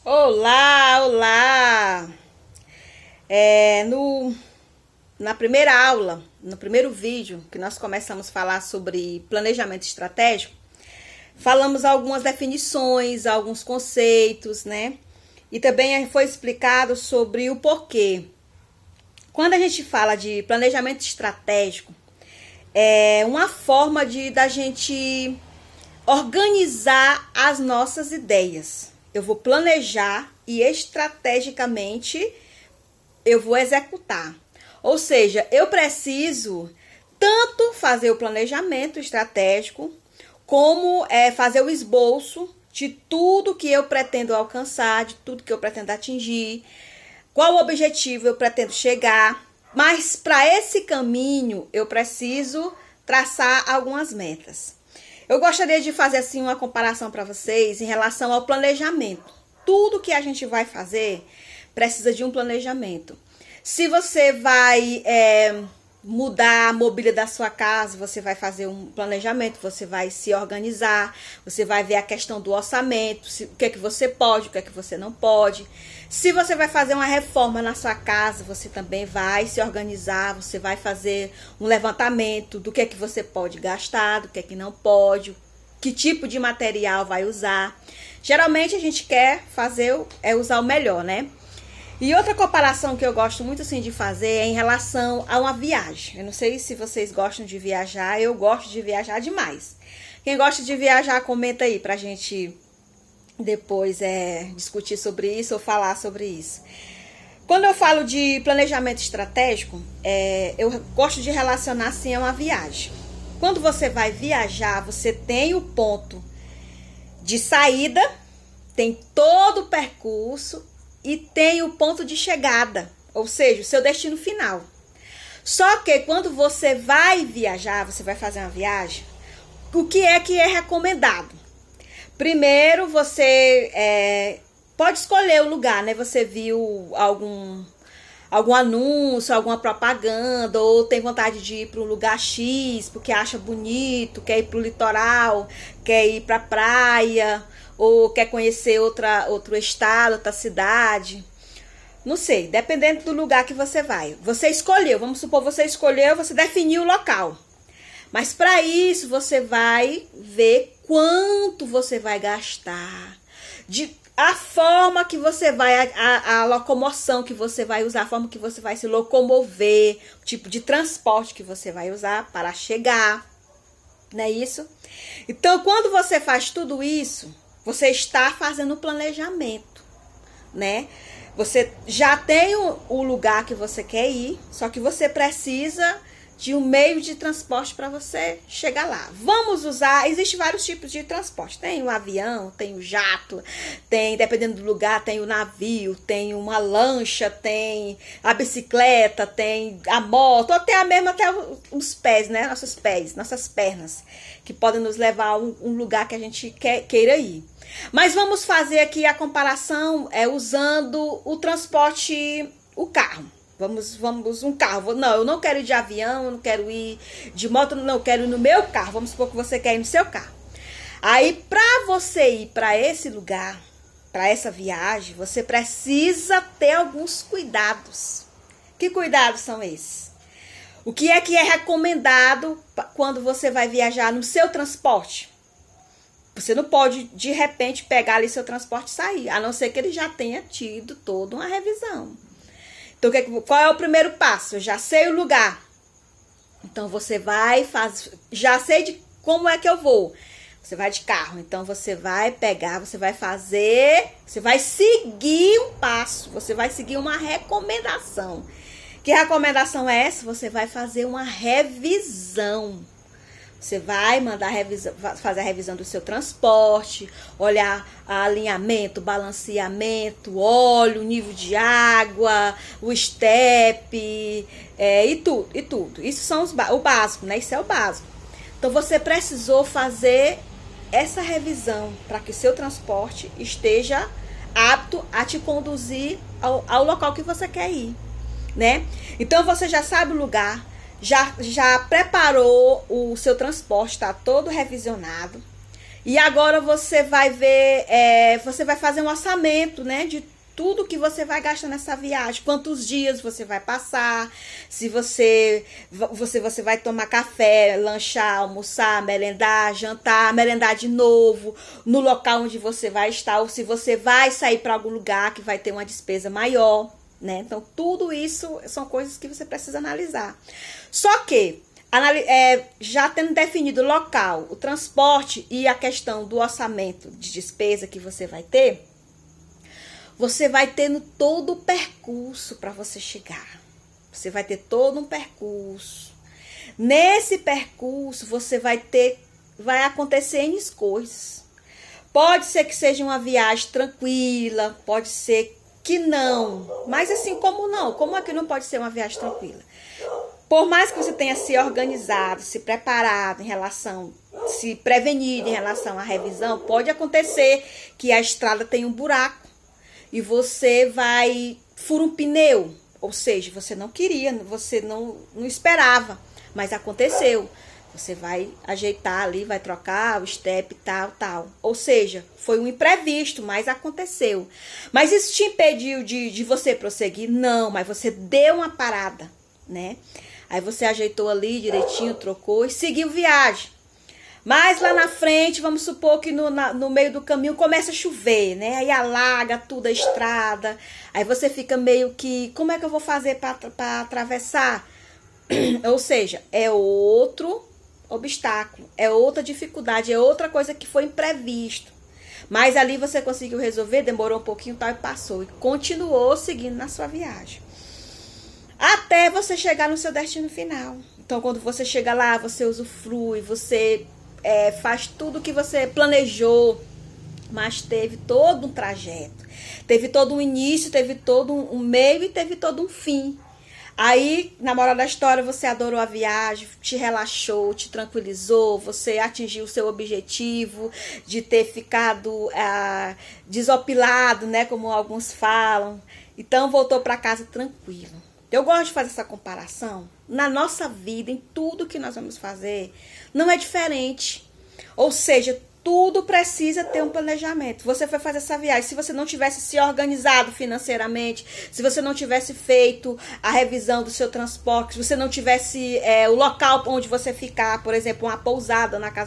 Olá, olá! É, no, Na primeira aula, no primeiro vídeo que nós começamos a falar sobre planejamento estratégico, falamos algumas definições, alguns conceitos, né? E também foi explicado sobre o porquê. Quando a gente fala de planejamento estratégico, é uma forma da gente organizar as nossas ideias. Eu vou planejar e estrategicamente eu vou executar. Ou seja, eu preciso tanto fazer o planejamento estratégico, como fazer o esboço de tudo que eu pretendo alcançar, de tudo que eu pretendo atingir, qual objetivo eu pretendo chegar. Mas para esse caminho eu preciso traçar algumas metas. Eu gostaria de fazer assim uma comparação para vocês em relação ao planejamento. Tudo que a gente vai fazer precisa de um planejamento. Se você vai mudar a mobília da sua casa, você vai fazer um planejamento, você vai se organizar, você vai ver a questão do orçamento, o que é que você pode, o que é que você não pode. Se você vai fazer uma reforma na sua casa, você também vai se organizar, você vai fazer um levantamento do que é que você pode gastar, do que é que não pode, que tipo de material vai usar. Geralmente a gente quer usar o melhor, né? E outra comparação que eu gosto muito assim de fazer é em relação a uma viagem. Eu não sei se vocês gostam de viajar, eu gosto de viajar demais. Quem gosta de viajar, comenta aí pra gente depois discutir sobre isso ou falar sobre isso. Quando eu falo de planejamento estratégico, eu gosto de relacionar assim a uma viagem. Quando você vai viajar, você tem o ponto de saída, tem todo o percurso e tem o ponto de chegada, ou seja, o seu destino final. Só que quando você vai viajar, você vai fazer uma viagem, o que é recomendado? Primeiro, você pode escolher o lugar, né? Você viu algum anúncio, alguma propaganda, ou tem vontade de ir para um lugar X, porque acha bonito, quer ir para o litoral, quer ir para a praia, ou quer conhecer outro estado, outra cidade. Não sei, dependendo do lugar que você vai. Você escolheu, vamos supor, você definiu o local. Mas para isso, você vai ver quanto você vai gastar, a forma que você vai, a locomoção que você vai usar, a forma que você vai se locomover, o tipo de transporte que você vai usar para chegar, não é isso? Então, quando você faz tudo isso, você está fazendo o planejamento, né? Você já tem o lugar que você quer ir, só que você precisa de um meio de transporte para você chegar lá. Vamos usar, existem vários tipos de transporte. Tem o avião, tem o jato, tem, dependendo do lugar, tem o navio, tem uma lancha, tem a bicicleta, tem a moto, até os pés, né? Nossos pés, nossas pernas, que podem nos levar a um lugar que a gente queira ir. Mas vamos fazer aqui a comparação usando o transporte, o carro. Vamos um carro. Não, eu não quero ir de avião, eu não quero ir de moto, não, eu quero ir no meu carro. Vamos supor que você quer ir no seu carro. Aí, para você ir para esse lugar, para essa viagem, você precisa ter alguns cuidados. Que cuidados são esses? O que é recomendado quando você vai viajar no seu transporte? Você não pode, de repente, pegar ali seu transporte e sair, a não ser que ele já tenha tido toda uma revisão. Então, qual é o primeiro passo? Eu já sei o lugar. Então, você vai fazer... Já sei de como é que eu vou. Você vai de carro. Então, você vai pegar, você vai fazer... Você vai seguir um passo. Você vai seguir uma recomendação. Que recomendação é essa? Você vai fazer uma revisão. Você vai fazer a revisão do seu transporte, olhar alinhamento, balanceamento, óleo, nível de água, o estepe, e tudo. Isso são o básico, né? Isso é o básico. Então, você precisou fazer essa revisão para que o seu transporte esteja apto a te conduzir ao local que você quer ir, né? Então, você já sabe o lugar, já preparou o seu transporte, está todo revisionado. E agora você vai ver, você vai fazer um orçamento, né, de tudo que você vai gastar nessa viagem, quantos dias você vai passar, se você vai tomar café, lanchar, almoçar, merendar de novo, no local onde você vai estar, ou se você vai sair para algum lugar que vai ter uma despesa maior, né? Então, tudo isso são coisas que você precisa analisar. Só que, já tendo definido o local, o transporte e a questão do orçamento de despesa que você vai ter todo o percurso para você chegar. Você vai ter todo um percurso. Nesse percurso, vai acontecer N coisas. Pode ser que seja uma viagem tranquila, pode ser que não. Mas assim, como não? Como é que não pode ser uma viagem tranquila? Por mais que você tenha se organizado, se preparado se prevenido em relação à revisão, pode acontecer que a estrada tenha um buraco e você fura um pneu. Ou seja, você não queria, você não esperava, mas aconteceu. Você vai ajeitar ali, vai trocar o step, tal. Ou seja, foi um imprevisto, mas aconteceu. Mas isso te impediu de você prosseguir? Não, mas você deu uma parada, né? Aí você ajeitou ali direitinho, trocou e seguiu viagem. Mas lá na frente, vamos supor que no meio do caminho começa a chover, né? Aí alaga tudo a estrada. Aí você fica meio que, como é que eu vou fazer para atravessar? Ou seja, é outro obstáculo, é outra dificuldade, é outra coisa que foi imprevisto. Mas ali você conseguiu resolver, demorou um pouquinho, tal, e passou. E continuou seguindo na sua viagem. Até você chegar no seu destino final. Então, quando você chega lá, você usufrui, você faz tudo que você planejou, mas teve todo um trajeto, teve todo um início, teve todo um meio e teve todo um fim. Aí, na moral da história, você adorou a viagem, te relaxou, te tranquilizou, você atingiu o seu objetivo de ter ficado desopilado, né, como alguns falam. Então, voltou para casa tranquilo. Eu gosto de fazer essa comparação. Na nossa vida, em tudo que nós vamos fazer, não é diferente. Ou seja, tudo precisa ter um planejamento. Você foi fazer essa viagem, se você não tivesse se organizado financeiramente, se você não tivesse feito a revisão do seu transporte, se você não tivesse o local onde você ficar, por exemplo, uma pousada na casa